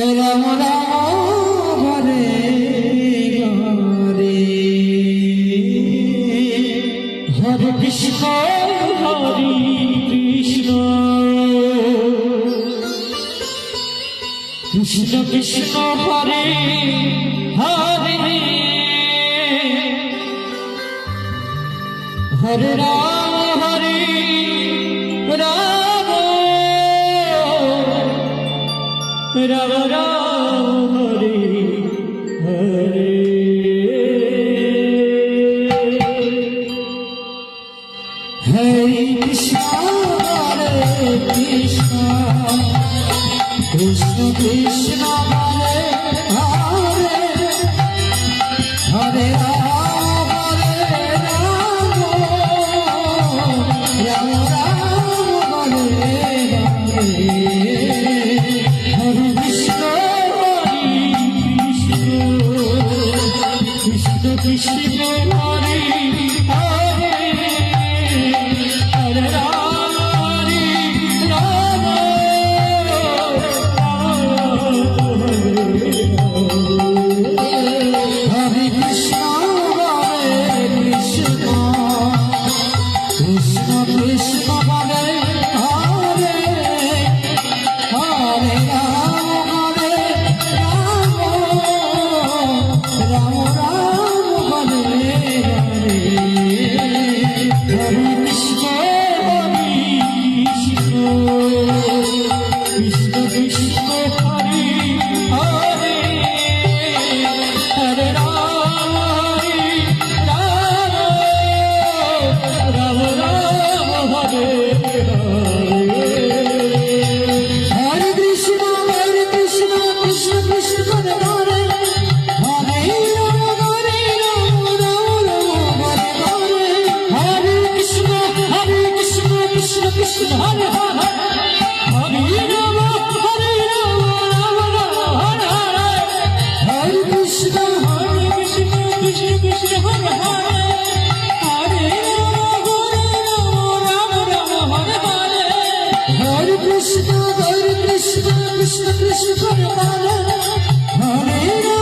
Ram Ram Hare Hare Hare Krishna Hare Krishna Krishna Krishna Hare Hare Hare Ram Ram Ram Ram Hare Hare Hare Krishna Hare Krishna Krishna Krishna Hare Hare Hare Ram Krishna Hare Hare Hare Rama Hare Rama Hare Krishna Hare Krishna Krishna Krishna Hare Hare Hare Rama Rama Krishna Krishna Hare Hare Hare